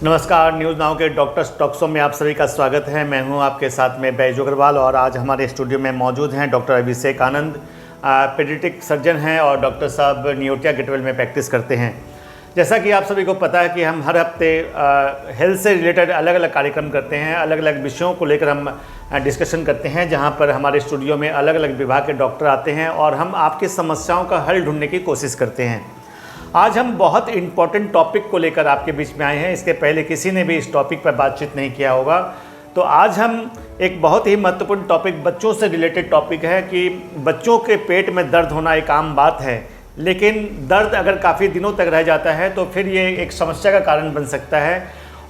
नमस्कार, news now के doctor talk show में आप सभी का स्वागत है। मैं हूं आपके साथ में बैजू अग्रवाल और आज हमारे स्टूडियो में मौजूद हैं doctor Abhishek Anand, paediatric surgeon हैं और डॉक्टर साहब नियोटिया गेटवेल में प्रैक्टिस करते हैं। जैसा कि आप सभी को पता है कि हम हर हफ्ते हेल्थ से रिलेटेड अलग अलग कार्यक्रम करते हैं, अलग अलग विषयों को लेकर हम डिस्कशन करते हैं, जहाँ पर हमारे स्टूडियो में अलग अलग विभाग के डॉक्टर आते हैं और हम आपकी समस्याओं का हल ढूंढने की कोशिश करते हैं। आज हम बहुत इम्पॉर्टेंट टॉपिक को लेकर आपके बीच में आए हैं। इसके पहले किसी ने भी इस टॉपिक पर बातचीत नहीं किया होगा। तो आज हम एक बहुत ही महत्वपूर्ण टॉपिक, बच्चों से रिलेटेड टॉपिक है कि बच्चों के पेट में दर्द होना एक आम बात है, लेकिन दर्द अगर काफ़ी दिनों तक रह जाता है तो फिर ये एक समस्या का कारण बन सकता है।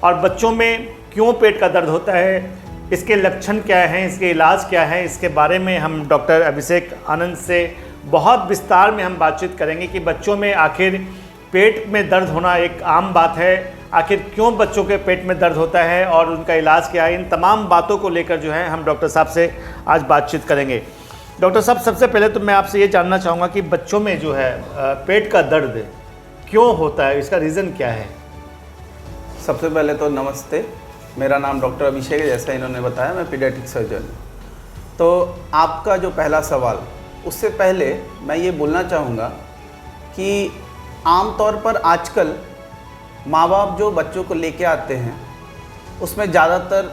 और बच्चों में क्यों पेट का दर्द होता है, इसके लक्षण क्या हैं, इसके इलाज क्या है, इसके बारे में हम डॉक्टर अभिषेक आनंद से बहुत विस्तार में हम बातचीत करेंगे कि बच्चों में आखिर पेट में दर्द होना एक आम बात है, आखिर क्यों बच्चों के पेट में दर्द होता है और उनका इलाज क्या है। इन तमाम बातों को लेकर जो है हम डॉक्टर साहब से आज बातचीत करेंगे। डॉक्टर साहब, सबसे पहले तो मैं आपसे ये जानना चाहूँगा कि बच्चों में जो है पेट का दर्द क्यों होता है, इसका रीज़न क्या है? सबसे पहले तो नमस्ते, मेरा नाम डॉक्टर अभिषेक है, जैसा इन्होंने बताया, मैं पीडियाट्रिक सर्जन हूँ। तो आपका जो पहला सवाल, उससे पहले मैं ये बोलना चाहूँगा कि आमतौर पर आजकल माँ बाप जो बच्चों को लेके आते हैं उसमें ज़्यादातर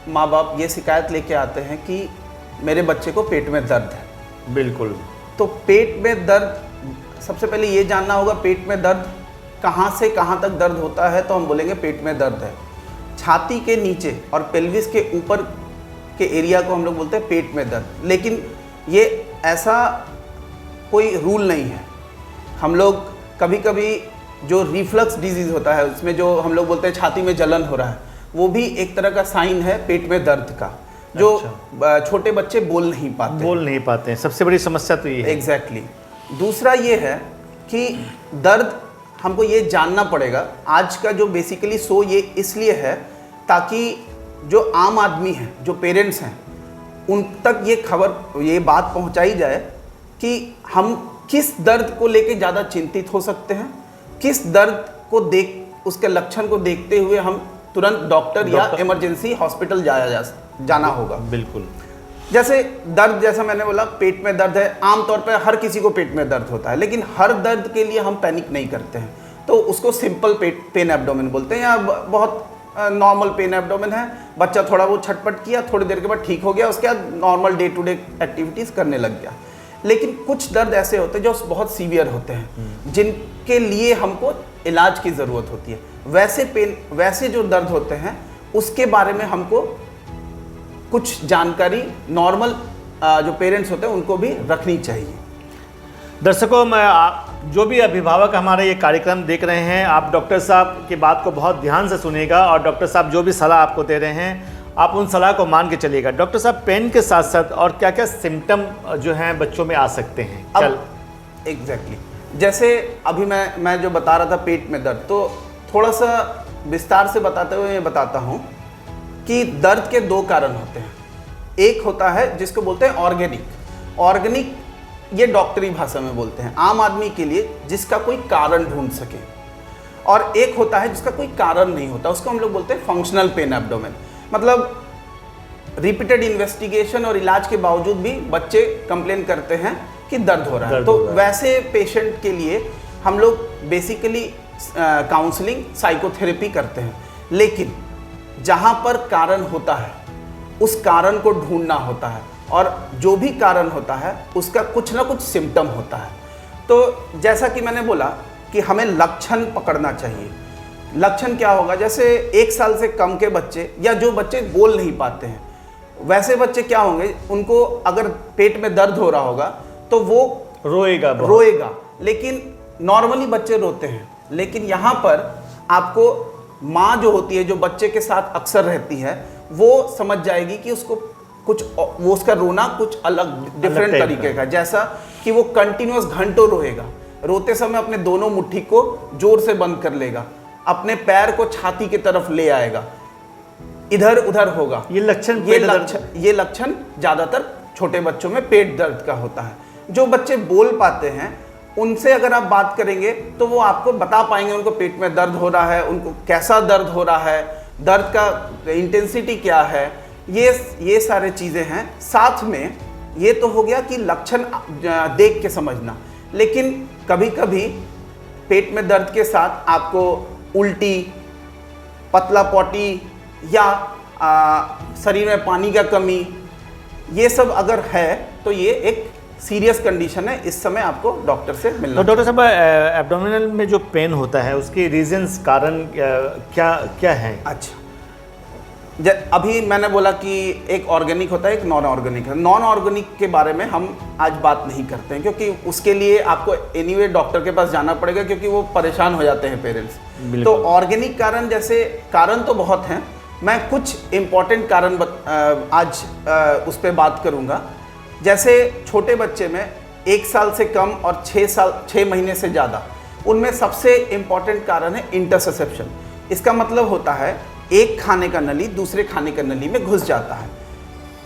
माँ बाप ये शिकायत लेके आते हैं कि मेरे बच्चे को पेट में दर्द है। बिल्कुल। तो पेट में दर्द, सबसे पहले ये जानना होगा पेट में दर्द कहाँ से कहाँ तक दर्द होता है। तो हम बोलेंगे पेट में दर्द है छाती के नीचे और पेल्विस के ऊपर के एरिया को हम लोग बोलते हैं पेट में दर्द। लेकिन ये ऐसा कोई रूल नहीं है। हम लोग कभी कभी जो रिफ्लक्स डिजीज़ होता है उसमें जो हम लोग बोलते हैं छाती में जलन हो रहा है, वो भी एक तरह का साइन है पेट में दर्द का, जो छोटे बच्चे बोल नहीं पाते हैं। सबसे बड़ी समस्या तो ये है। एग्जैक्टली। दूसरा ये है कि दर्द हमको ये जानना पड़ेगा। आज का जो बेसिकली शो ये इसलिए है ताकि जो आम आदमी है, जो पेरेंट्स हैं, उन तक ये खबर, ये बात पहुंचाई जाए कि हम किस दर्द को लेके ज़्यादा चिंतित हो सकते हैं, किस दर्द को देख, उसके लक्षण को देखते हुए हम तुरंत डॉक्टर या इमरजेंसी हॉस्पिटल जाना होगा। बिल्कुल। जैसे दर्द, जैसा मैंने बोला, पेट में दर्द है, आमतौर पर हर किसी को पेट में दर्द होता है, लेकिन हर दर्द के लिए हम पैनिक नहीं करते हैं। तो उसको सिंपल पेन एब्डोमेन बोलते हैं, या बहुत नॉर्मल पेन एब्डोमेन है। बच्चा थोड़ा वो छटपट किया, थोड़ी देर के बाद ठीक हो गया, उसके बाद normal day to day activities करने लग गया। लेकिन कुछ दर्द ऐसे होते हैं जो बहुत सीवियर होते हैं, जिनके लिए हमको इलाज की ज़रूरत होती है। वैसे जो दर्द होते हैं उसके बारे में हमको कुछ जानकारी नॉर्मल जो पेरेंट्स होते हैं उनको भी रखनी चाहिए। दर्शकों, जो भी अभिभावक हमारे ये कार्यक्रम देख रहे हैं, आप डॉक्टर साहब की बात को बहुत ध्यान से सुनिएगा और डॉक्टर साहब जो भी सलाह आपको दे रहे हैं आप उन सलाह को मान के चलिएगा। डॉक्टर साहब, पेन के साथ साथ और क्या क्या सिम्टम जो हैं बच्चों में आ सकते हैं? एग्जैक्टली जैसे अभी मैं जो बता रहा था पेट में दर्द, तो थोड़ा सा विस्तार से बताते हुए मैं बताता हूँ कि दर्द के दो कारण होते हैं। एक होता है जिसको बोलते हैं ऑर्गेनिक, ये डॉक्टरी भाषा में बोलते हैं, आम आदमी के लिए जिसका कोई कारण ढूंढ सके। और एक होता है जिसका कोई कारण नहीं होता, उसको हम लोग बोलते हैं फंक्शनल पेन एब्डोमेन। मतलब रिपीटेड इन्वेस्टिगेशन और इलाज के बावजूद भी बच्चे कंप्लेन करते हैं कि दर्द हो रहा है। तो वैसे पेशेंट के लिए हम लोग बेसिकली काउंसलिंग, साइकोथेरेपी करते हैं। लेकिन जहाँ पर कारण होता है उस कारण को ढूंढना होता है, और जो भी कारण होता है उसका कुछ ना कुछ सिम्टम होता है। तो जैसा कि मैंने बोला कि हमें लक्षण पकड़ना चाहिए। लक्षण क्या होगा? जैसे 1 साल से कम के बच्चे या जो बच्चे बोल नहीं पाते हैं, वैसे बच्चे क्या होंगे, उनको अगर पेट में दर्द हो रहा होगा तो वो रोएगा। लेकिन नॉर्मली बच्चे रोते हैं, लेकिन यहाँ पर आपको माँ जो होती है, जो बच्चे के साथ अक्सर रहती है, वो समझ जाएगी कि उसको वो उसका रोना कुछ अलग डिफरेंट तरीके का, जैसा कि वो कंटिन्यूअस घंटों रोएगा। रोते समय अपने दोनों मुट्ठी को जोर से बंद कर लेगा, अपने पैर को छाती की तरफ ले आएगा, इधर उधर होगा। ये लक्षण ज्यादातर छोटे बच्चों में पेट दर्द का होता है। जो बच्चे बोल पाते हैं उनसे अगर आप बात करेंगे तो वो आपको बता पाएंगे उनको पेट में दर्द हो रहा है, उनको कैसा दर्द हो रहा है, दर्द का इंटेंसिटी क्या है, ये सारे चीज़ें हैं। साथ में ये तो हो गया कि लक्षण देख के समझना, लेकिन कभी कभी पेट में दर्द के साथ आपको उल्टी, पतला पॉटी या शरीर में पानी का कमी, ये सब अगर है तो ये एक सीरियस कंडीशन है। इस समय आपको डॉक्टर से मिलना। तो डॉक्टर साहब, एब्डोमिनल में जो पेन होता है उसके रीजंस, कारण क्या क्या है? अच्छा, अभी मैंने बोला कि एक ऑर्गेनिक होता है, एक नॉन ऑर्गेनिक है। नॉन ऑर्गेनिक के बारे में हम आज बात नहीं करते हैं, क्योंकि उसके लिए आपको एनीवे डॉक्टर के पास जाना पड़ेगा, क्योंकि वो परेशान हो जाते हैं पेरेंट्स। तो ऑर्गेनिक कारण, जैसे कारण तो बहुत हैं, मैं कुछ इम्पॉर्टेंट कारण आज उस पर बात करूँगा। जैसे छोटे बच्चे में 1 साल से कम और 6 महीने से ज़्यादा, उनमें सबसे इम्पॉर्टेंट कारण है इंटरसेप्शन। इसका मतलब होता है एक खाने का नली दूसरे खाने का नली में घुस जाता है।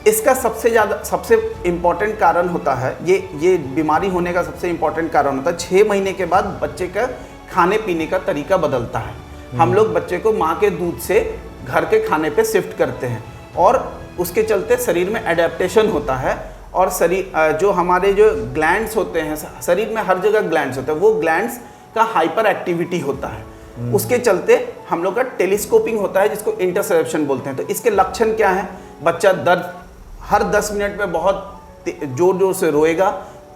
इसका सबसे इम्पॉर्टेंट कारण होता है, ये बीमारी होने का सबसे इम्पॉर्टेंट कारण होता है 6 महीने के बाद बच्चे का खाने पीने का तरीका बदलता है। हम लोग बच्चे को माँ के दूध से घर के खाने पे शिफ्ट करते हैं और उसके चलते शरीर में एडेप्टेशन होता है। और शरीर जो हमारे जो ग्लैंड्स होते हैं, शरीर में हर जगह ग्लैंड्स होते हैं, वो ग्लैंड्स का हाइपर एक्टिविटी होता है। उसके चलते हम लोग का टेलीस्कोपिंग होता है, जिसको इंटरसेप्शन बोलते हैं। तो इसके लक्षण क्या हैं? बच्चा दर्द हर 10 मिनट में बहुत जोर जोर से रोएगा,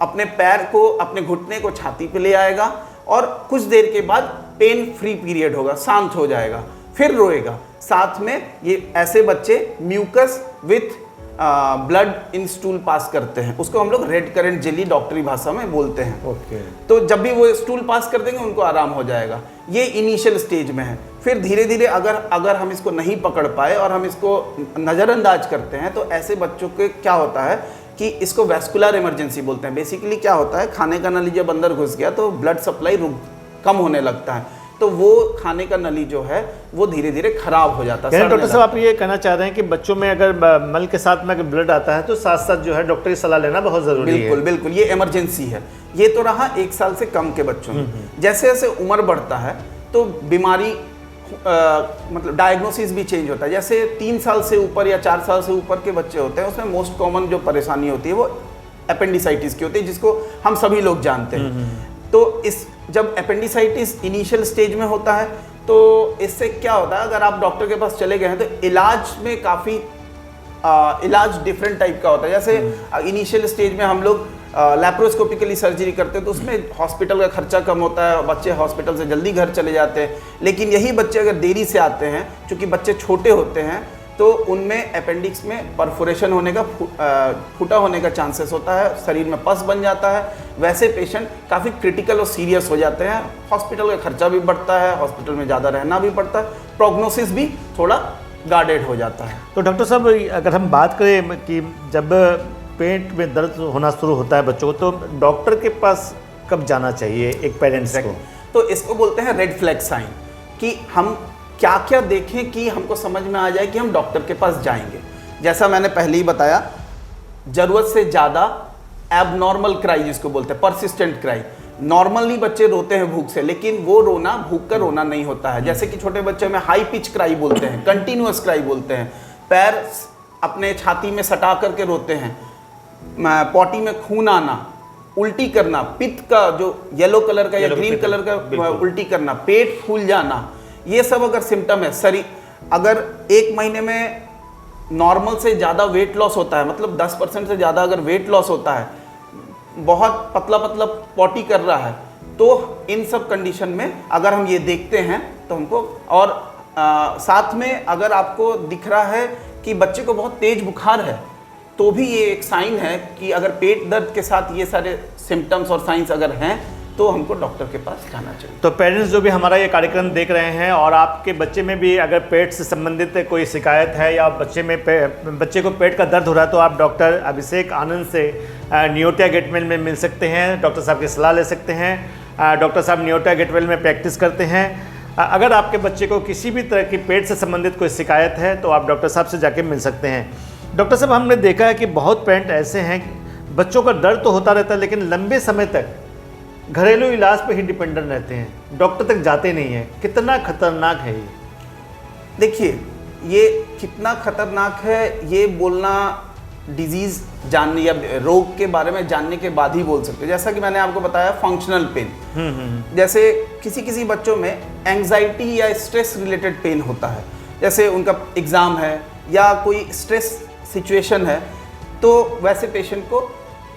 अपने पैर को, अपने घुटने को छाती पे ले आएगा और कुछ देर के बाद पेन फ्री पीरियड होगा, शांत हो जाएगा, फिर रोएगा। साथ में ये ऐसे बच्चे mucus with blood in stool pass करते हैं, उसको हम लोग रेड करेंट जेली डॉक्टरी भाषा में बोलते हैं। ओके। तो जब भी वो स्टूल पास कर देंगे उनको आराम हो जाएगा। ये इनिशियल स्टेज में है। फिर धीरे धीरे अगर हम इसको नहीं पकड़ पाए और हम इसको नज़रअंदाज करते हैं, तो ऐसे बच्चों के क्या होता है कि इसको वैस्कुलर इमरजेंसी बोलते हैं। बेसिकली क्या होता है, खाने का नली जब अंदर घुस गया तो ब्लड सप्लाई कम होने लगता है, तो वो खाने का नली जो है वो धीरे धीरे खराब हो जाता है। डॉक्टर साहब, आप ये कहना चाह रहे हैं कि बच्चों में अगर मल के साथ में अगर ब्लड आता है तो साथ साथ जो है डॉक्टर की सलाह लेना बहुत ज़रूरी है। बिल्कुल बिल्कुल, ये इमरजेंसी है। ये तो रहा 1 साल से कम के बच्चों में। जैसे जैसे उम्र बढ़ता है तो बीमारी मतलब डायग्नोसिस भी चेंज होता है। जैसे 3 साल से ऊपर या 4 साल से ऊपर के बच्चे होते हैं, उसमें मोस्ट कॉमन जो परेशानी होती है वो एपेंडिसाइटिस की होती है, जिसको हम सभी लोग जानते हैं। तो जब एपेंडिसाइटिस इनिशियल स्टेज में होता है तो इससे क्या होता है, अगर आप डॉक्टर के पास चले गए हैं तो इलाज में काफ़ी इलाज डिफरेंट टाइप का होता है। जैसे इनिशियल स्टेज में हम लोग लैप्रोस्कोपिकली सर्जरी करते हैं, तो उसमें हॉस्पिटल का खर्चा कम होता है, बच्चे हॉस्पिटल से जल्दी घर चले जाते हैं। लेकिन यही बच्चे अगर देरी से आते हैं, क्योंकि बच्चे छोटे होते हैं, तो उनमें अपेंडिक्स में परफोरेशन होने का, फूटा होने का चांसेस होता है, शरीर में पस बन जाता है। वैसे पेशेंट काफ़ी क्रिटिकल और सीरियस हो जाते हैं। हॉस्पिटल का खर्चा भी बढ़ता है, हॉस्पिटल में ज़्यादा रहना भी पड़ता है, प्रोग्नोसिस भी थोड़ा गार्डेड हो जाता है। तो डॉक्टर साहब, अगर हम बात करें कि जब पेट में दर्द होना शुरू होता है बच्चों को, तो डॉक्टर के पास कब जाना चाहिए एक पेरेंट्स को? तो इसको बोलते हैं रेड फ्लैग साइन, कि हम क्या क्या देखें कि हमको समझ में आ जाए कि हम डॉक्टर के पास जाएंगे। जैसा मैंने पहले ही बताया, ज़रूरत से ज़्यादा एबनॉर्मल क्राई जिसको बोलते हैं, परसिस्टेंट क्राई। नॉर्मली बच्चे रोते हैं भूख से, लेकिन वो रोना भूख का रोना नहीं होता है। जैसे कि छोटे बच्चों में हाई पिच क्राई बोलते हैं, कंटिन्यूअस क्राई बोलते हैं, पैर अपने छाती में सटा करके रोते हैं, पॉटी में खून आना, उल्टी करना, पित्त का जो येलो कलर का या ग्रीन कलर का उल्टी करना, पेट फूल जाना, ये सब अगर सिम्टम है। शरीर अगर 1 महीने में नॉर्मल से ज़्यादा वेट लॉस होता है, मतलब 10% से ज़्यादा अगर वेट लॉस होता है, बहुत पतला पतला पॉटी कर रहा है, तो इन सब कंडीशन में अगर हम ये देखते हैं तो हमको, और साथ में अगर आपको दिख रहा है कि बच्चे को बहुत तेज बुखार है, तो भी ये एक साइन है कि अगर पेट दर्द के साथ ये सारे सिम्टम्स और साइंस अगर हैं तो हमको डॉक्टर के पास जाना चाहिए। तो पेरेंट्स जो भी हमारा ये कार्यक्रम देख रहे हैं और आपके बच्चे में भी अगर पेट से संबंधित कोई शिकायत है या बच्चे को पेट का दर्द हो रहा है, तो आप डॉक्टर अभिषेक आनंद से नियोटिया गेटवेल में मिल सकते हैं, डॉक्टर साहब की सलाह ले सकते हैं। डॉक्टर साहब नियोटिया गेटवेल में प्रैक्टिस करते हैं। अगर आपके बच्चे को किसी भी तरह की पेट से संबंधित कोई शिकायत है तो आप डॉक्टर साहब से जाके मिल सकते हैं। डॉक्टर साहब, हमने देखा है कि बहुत पेरेंट ऐसे हैं, बच्चों का दर्द तो होता रहता है लेकिन लंबे समय तक घरेलू इलाज पे ही डिपेंडेंट रहते हैं, डॉक्टर तक जाते नहीं हैं, कितना खतरनाक है ये? देखिए, ये कितना खतरनाक है ये बोलना डिजीज़ जानने या रोग के बारे में जानने के बाद ही बोल सकते हैं। जैसा कि मैंने आपको बताया फंक्शनल पेन, जैसे किसी किसी बच्चों में एंग्जाइटी या स्ट्रेस रिलेटेड पेन होता है, जैसे उनका एग्ज़ाम है या कोई स्ट्रेस सिचुएशन है, तो वैसे पेशेंट को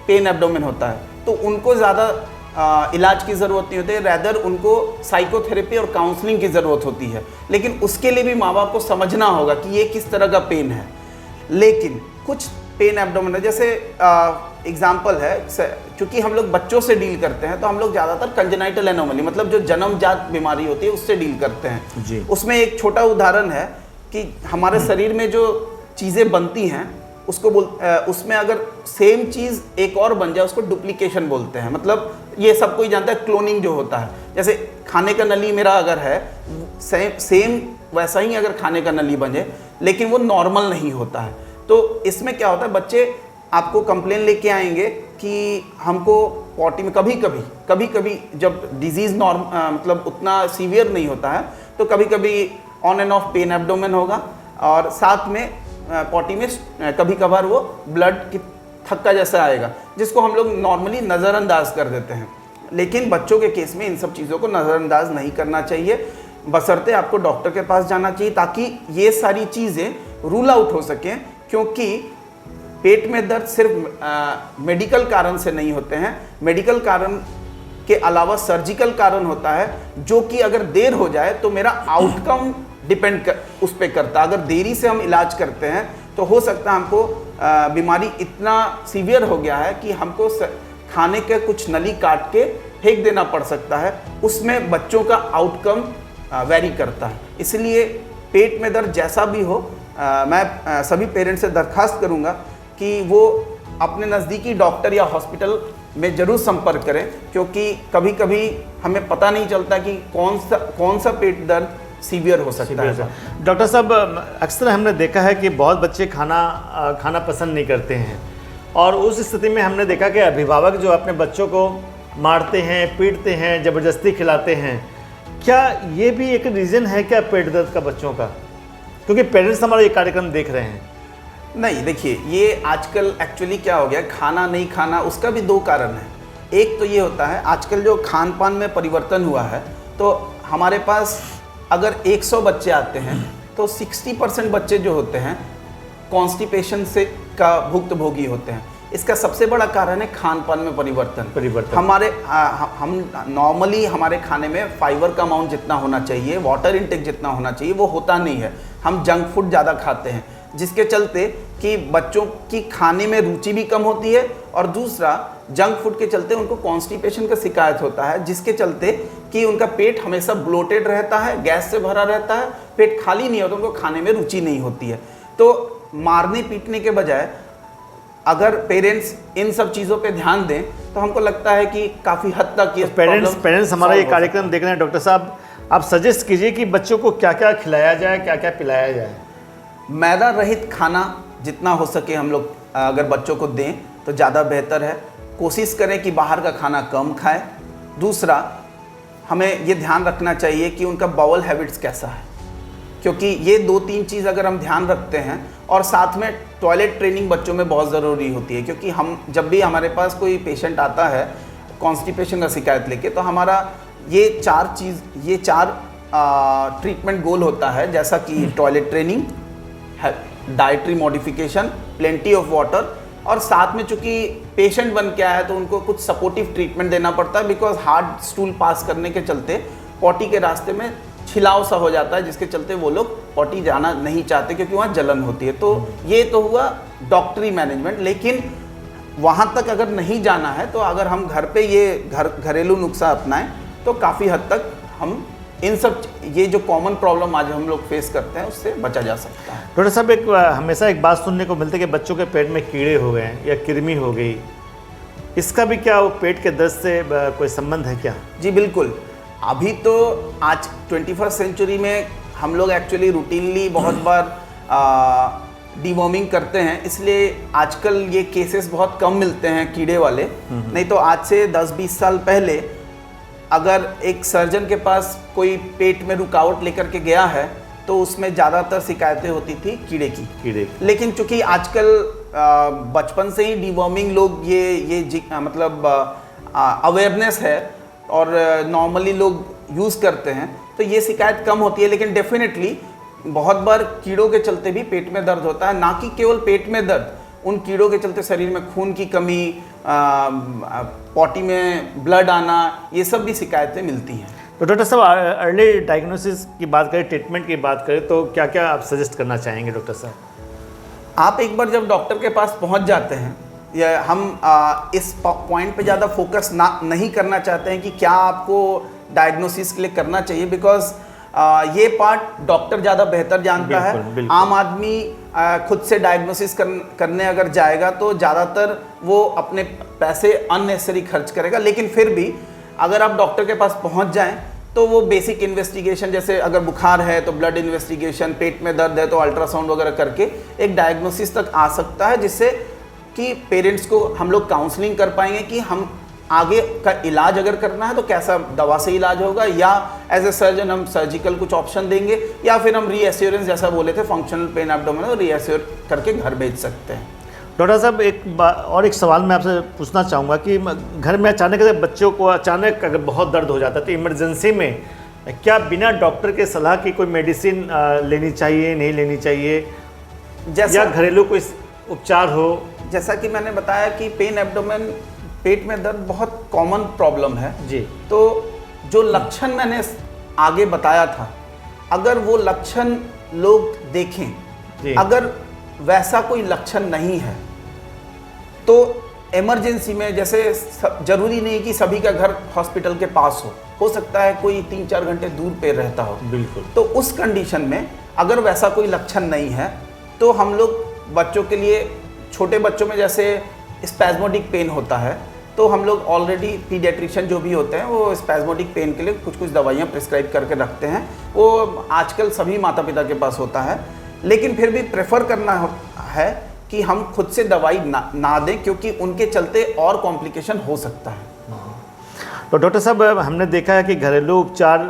पेन एब्डोमेन होता है, तो उनको ज़्यादा इलाज की ज़रूरत नहीं होती है, रैदर उनको साइकोथेरेपी और काउंसलिंग की ज़रूरत होती है। लेकिन उसके लिए भी माँ बाप को समझना होगा कि ये किस तरह का पेन है। लेकिन कुछ पेन एब्डोमेन है, जैसे एग्जाम्पल है, क्योंकि हम लोग बच्चों से डील करते हैं तो हम लोग ज़्यादातर कंजेनाइटल एनोमली, मतलब जो जन्मजात बीमारी होती है उससे डील करते हैं जी। उसमें एक छोटा उदाहरण है कि हमारे शरीर में जो चीज़ें बनती हैं उसको उसमें अगर सेम चीज़ एक और बन जाए उसको डुप्लीकेशन बोलते हैं। मतलब ये सब कोई जानता है, क्लोनिंग जो होता है, जैसे खाने का नली मेरा अगर है सेम वैसा ही अगर खाने का नली बने लेकिन वो नॉर्मल नहीं होता है, तो इसमें क्या होता है, बच्चे आपको कंप्लेन लेके आएंगे कि हमको पॉटी में कभी कभी जब डिजीज़ मतलब उतना सीवियर नहीं होता है तो कभी कभी on end of pen abdomen होगा, और साथ में पॉटी में कभी कभार वो ब्लड की थक्का जैसा आएगा, जिसको हम लोग नॉर्मली नज़रअंदाज कर देते हैं। लेकिन बच्चों के केस में इन सब चीज़ों को नज़रअंदाज नहीं करना चाहिए, बशर्ते आपको डॉक्टर के पास जाना चाहिए ताकि ये सारी चीज़ें रूल आउट हो सकें। क्योंकि पेट में दर्द सिर्फ मेडिकल कारण से नहीं होते हैं, मेडिकल कारण के अलावा सर्जिकल कारण होता है, जो कि अगर देर हो जाए तो मेरा आउटकम उस पर करता है। अगर देरी से हम इलाज करते हैं तो हो सकता है हमको बीमारी इतना सीवियर हो गया है कि हमको खाने के कुछ नली काट के फेंक देना पड़ सकता है। उसमें बच्चों का आउटकम वेरी करता है। इसलिए पेट में दर्द जैसा भी हो, मैं सभी पेरेंट्स से दरख्वास्त करूंगा कि वो अपने नज़दीकी डॉक्टर या हॉस्पिटल में ज़रूर संपर्क करें, क्योंकि कभी कभी हमें पता नहीं चलता कि कौन सा पेट दर्द सीवियर हो सकता है। डॉक्टर साहब, अक्सर हमने देखा है कि बहुत बच्चे खाना पसंद नहीं करते हैं, और उस स्थिति में हमने देखा कि अभिभावक जो अपने बच्चों को मारते हैं, पीटते हैं, ज़बरदस्ती खिलाते हैं। क्या ये भी एक रीज़न है क्या पेट दर्द का बच्चों का? क्योंकि पेरेंट्स हमारा ये कार्यक्रम देख रहे हैं। नहीं, देखिए, ये आजकल एक्चुअली क्या हो गया, खाना नहीं खाना, उसका भी दो कारण है। एक तो ये होता है आजकल जो खान पान में परिवर्तन हुआ है, तो हमारे पास अगर 100 बच्चे आते हैं तो 60% बच्चे जो होते हैं कॉन्स्टिपेशन से का भुक्तभोगी होते हैं। इसका सबसे बड़ा कारण है खान पान में परिवर्तन। हम नॉर्मली हमारे खाने में फाइबर का अमाउंट जितना होना चाहिए, वाटर इंटेक जितना होना चाहिए, वो होता नहीं है। हम जंक फूड ज़्यादा खाते हैं, जिसके चलते कि बच्चों की खाने में रुचि भी कम होती है, और दूसरा जंक फूड के चलते उनको कॉन्स्टिपेशन का शिकायत होता है, जिसके चलते कि उनका पेट हमेशा ब्लोटेड रहता है, गैस से भरा रहता है, पेट खाली नहीं होता, उनको खाने में रुचि नहीं होती है। तो मारने पीटने के बजाय अगर पेरेंट्स इन सब चीज़ों पे ध्यान दें तो हमको लगता है कि काफ़ी हद तक ये पेरेंट्स हमारा ये कार्यक्रम देख रहे हैं। डॉक्टर साहब, आप सजेस्ट कीजिए कि बच्चों को क्या क्या खिलाया जाए, क्या क्या पिलाया जाए। मैदा रहित खाना जितना हो सके हम लोग अगर बच्चों को दें तो ज़्यादा बेहतर है। कोशिश करें कि बाहर का खाना कम खाएं। दूसरा, हमें ये ध्यान रखना चाहिए कि उनका बाउल हैबिट्स कैसा है, क्योंकि ये 2-3 चीज़ अगर हम ध्यान रखते हैं, और साथ में टॉयलेट ट्रेनिंग बच्चों में बहुत ज़रूरी होती है। क्योंकि हम जब भी हमारे पास कोई पेशेंट आता है कॉन्स्टिपेशन का शिकायत लेके, तो हमारा ये चार ट्रीटमेंट गोल होता है, जैसा कि toilet training, dietary modification, plenty of water, और साथ में चूंकि पेशेंट बन के आया है तो उनको कुछ सपोर्टिव ट्रीटमेंट देना पड़ता है, बिकॉज हार्ड स्टूल पास करने के चलते पॉटी के रास्ते में छिलाव सा हो जाता है, जिसके चलते वो लोग पॉटी जाना नहीं चाहते क्योंकि वहाँ जलन होती है। तो ये तो हुआ डॉक्टरी मैनेजमेंट। लेकिन वहाँ तक अगर नहीं जाना है तो अगर हम घर पे ये घरेलू नुस्खा अपनाएं तो काफ़ी हद तक हम इन सब ये जो कॉमन प्रॉब्लम आज हम लोग फेस करते हैं उससे बचा जा सकता है। डॉक्टर साहब, हमेशा एक बात सुनने को मिलती है कि बच्चों के पेट में कीड़े हो गए हैं या कृमि हो गई, इसका भी क्या वो पेट के दर्द से कोई संबंध है क्या? जी बिल्कुल। अभी तो आज 21st सेंचुरी में हम लोग एक्चुअली रूटीनली बहुत बार डिवॉर्मिंग करते हैं, इसलिए आजकल ये केसेस बहुत कम मिलते हैं कीड़े वाले। नहीं तो आज से 10-20 साल पहले अगर एक सर्जन के पास कोई पेट में रुकावट लेकर के गया है तो उसमें ज़्यादातर शिकायतें होती थी कीड़े की। लेकिन चूंकि आजकल बचपन से ही डिवॉर्मिंग लोग मतलब अवेयरनेस है और नॉर्मली लोग यूज़ करते हैं तो ये शिकायत कम होती है। लेकिन डेफिनेटली बहुत बार कीड़ों के चलते भी पेट में दर्द होता है, ना कि केवल पेट में दर्द, उन कीड़ों के चलते शरीर में खून की कमी, पॉटी में ब्लड आना, ये सब भी शिकायतें मिलती हैं। तो डॉक्टर साहब, अर्ली डायग्नोसिस की बात करें, ट्रीटमेंट की बात करें तो क्या क्या आप सजेस्ट करना चाहेंगे डॉक्टर साहब? आप एक बार जब डॉक्टर के पास पहुंच जाते हैं, या हम इस पॉइंट पे ज़्यादा फोकस नहीं करना चाहते हैं कि क्या आपको डायग्नोसिस के लिए करना चाहिए, बिकॉज ये पार्ट डॉक्टर ज़्यादा बेहतर जानता है। बिल्कुल। आम आदमी खुद से डायग्नोसिस करने अगर जाएगा तो ज़्यादातर वो अपने पैसे अननेसेसरी खर्च करेगा। लेकिन फिर भी अगर आप डॉक्टर के पास पहुंच जाएं तो वो बेसिक इन्वेस्टिगेशन, जैसे अगर बुखार है तो ब्लड इन्वेस्टिगेशन, पेट में दर्द है तो अल्ट्रासाउंड वगैरह करके एक डायग्नोसिस तक आ सकता है, जिससे कि पेरेंट्स को हम लोग काउंसलिंग कर पाएंगे कि हम आगे का इलाज अगर करना है तो कैसा दवा से इलाज होगा, या एज ए सर्जन हम सर्जिकल कुछ ऑप्शन देंगे, या फिर हम रीएश्योरेंस जैसा बोले थे फंक्शनल पेन एब्डोमिनल रीएश्योर करके घर भेज सकते हैं। डॉक्टर साहब, एक सवाल मैं आपसे पूछना चाहूँगा कि घर में अचानक से बच्चों को अचानक अगर बहुत दर्द हो जाता है तो इमरजेंसी में क्या बिना डॉक्टर के सलाह की कोई मेडिसिन लेनी चाहिए, नहीं लेनी चाहिए, जैसा या घरेलू कोई उपचार हो? जैसा कि मैंने बताया कि पेन एब्डोमेन, पेट में दर्द बहुत कॉमन प्रॉब्लम है जी। तो जो लक्षण मैंने आगे बताया था, अगर वो लक्षण लोग देखें, अगर वैसा कोई लक्षण नहीं है तो इमरजेंसी में, जैसे जरूरी नहीं कि सभी का घर हॉस्पिटल के पास हो सकता है कोई 3-4 घंटे दूर पे रहता हो। बिल्कुल। तो उस कंडीशन में अगर वैसा कोई लक्षण नहीं है तो हम लोग बच्चों के लिए, छोटे बच्चों में जैसे स्पैज्मोडिक पेन होता है तो हम लोग ऑलरेडी पीडियाट्रिशियन जो भी होते हैं वो स्पैज्मोडिक पेन के लिए कुछ दवाइयाँ प्रिस्क्राइब करके रखते हैं। वो आजकल सभी माता पिता के पास होता है, लेकिन फिर भी प्रेफर करना है कि हम खुद से दवाई ना दें, क्योंकि उनके चलते और कॉम्प्लिकेशन हो सकता है। तो डॉक्टर साहब, हमने देखा है कि घरेलू उपचार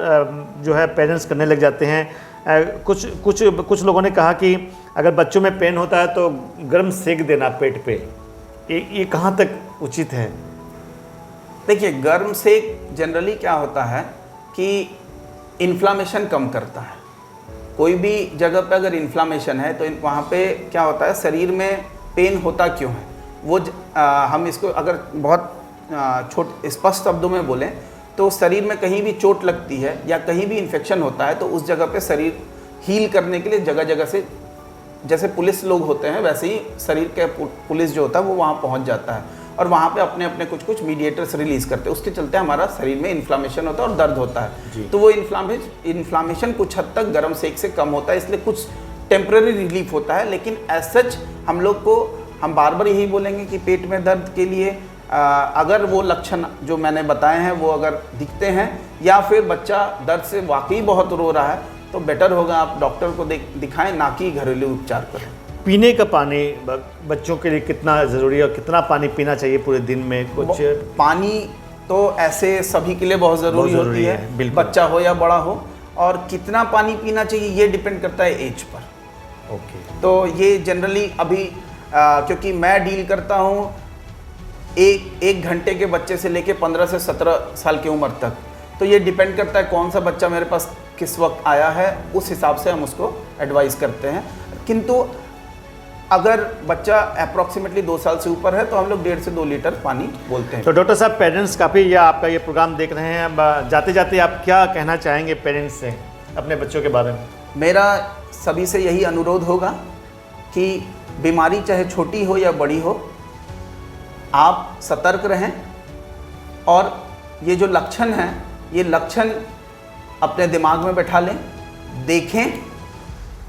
जो है पेरेंट्स करने लग जाते हैं। कुछ लोगों ने कहा कि अगर बच्चों में पेन होता है तो गर्म सेक देना पेट पे, ये कहाँ तक उचित है? देखिए, गर्म सेक जनरली क्या होता है कि इन्फ्लामेशन कम करता है। कोई भी जगह पे अगर इन्फ्लामेशन है तो वहाँ पे क्या होता है, शरीर में पेन होता क्यों है वो हम इसको अगर बहुत स्पष्ट शब्दों में बोलें तो शरीर में कहीं भी चोट लगती है या कहीं भी इन्फेक्शन होता है तो उस जगह पे शरीर हील करने के लिए जगह जगह से, जैसे पुलिस लोग होते हैं वैसे ही शरीर के पुलिस जो होता है वो वहाँ पहुँच जाता है और वहाँ पे अपने अपने कुछ मीडिएटर्स रिलीज़ करते हैं। उसके चलते हमारा शरीर में इन्फ्लामेशन होता है और दर्द होता है। तो वो इन्फ्लामेशन कुछ हद तक गर्म सेक से कम होता है, इसलिए कुछ टेम्पररी रिलीफ होता है। लेकिन एज सच हम बार बार यही बोलेंगे कि पेट में दर्द के लिए अगर वो लक्षण जो मैंने बताए हैं वो अगर दिखते हैं या फिर बच्चा दर्द से वाकई बहुत रो रहा है तो बेटर होगा आप डॉक्टर को दिखाएं, ना कि घरेलू उपचार करें। पीने का पानी बच्चों के लिए कितना ज़रूरी है और कितना पानी पीना चाहिए पूरे दिन में? कुछ पानी तो ऐसे सभी के लिए बहुत ज़रूरी होती है, बच्चा हो या बड़ा हो, और कितना पानी पीना चाहिए ये डिपेंड करता है एज पर। ओके। तो ये जनरली अभी क्योंकि मैं डील करता हूँ एक घंटे के बच्चे से लेके 15 से 17 साल की उम्र तक, तो ये डिपेंड करता है कौन सा बच्चा मेरे पास किस वक्त आया है, उस हिसाब से हम उसको एडवाइस करते हैं। किंतु अगर बच्चा अप्रॉक्सीमेटली 2 साल से ऊपर है तो हम लोग 1.5 से 2 लीटर पानी बोलते हैं। तो डॉक्टर साहब, पेरेंट्स काफ़ी या आपका ये प्रोग्राम देख रहे हैं, अब जाते जाते आप क्या कहना चाहेंगे पेरेंट्स से अपने बच्चों के बारे में? मेरा सभी से यही अनुरोध होगा कि बीमारी चाहे छोटी हो या बड़ी हो, आप सतर्क रहें और ये जो लक्षण हैं ये लक्षण अपने दिमाग में बैठा लें, देखें,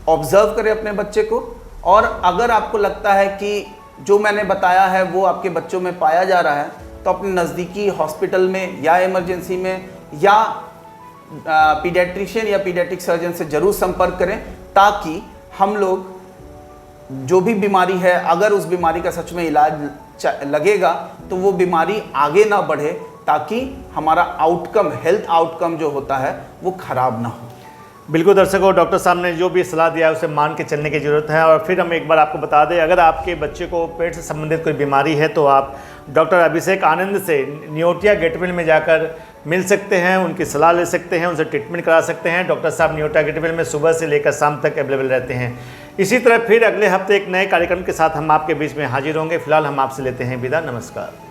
ऑब्जर्व करें अपने बच्चे को, और अगर आपको लगता है कि जो मैंने बताया है वो आपके बच्चों में पाया जा रहा है तो अपने नज़दीकी हॉस्पिटल में या इमरजेंसी में या पीडियाट्रिशियन या पीडियाट्रिक सर्जन से ज़रूर संपर्क करें, ताकि हम लोग जो भी बीमारी है, अगर उस बीमारी का सच में इलाज लगेगा तो वो बीमारी आगे ना बढ़े, ताकि हमारा आउटकम, हेल्थ आउटकम जो होता है वो खराब ना हो। बिल्कुल दर्शकों, डॉक्टर साहब ने जो भी सलाह दिया है उसे मान के चलने की ज़रूरत है। और फिर हम एक बार आपको बता दें, अगर आपके बच्चे को पेट से संबंधित कोई बीमारी है तो आप डॉक्टर अभिषेक आनंद से नियोटिया गेटवेल में जाकर मिल सकते हैं, उनकी सलाह ले सकते हैं, उनसे ट्रीटमेंट करा सकते हैं। डॉक्टर साहब नियोटिया गेटवेल में सुबह से लेकर शाम तक अवेलेबल रहते हैं। इसी तरह फिर अगले हफ्ते एक नए कार्यक्रम के साथ हम आपके बीच में हाजिर होंगे। फिलहाल हम आपसे लेते हैं विदा। नमस्कार।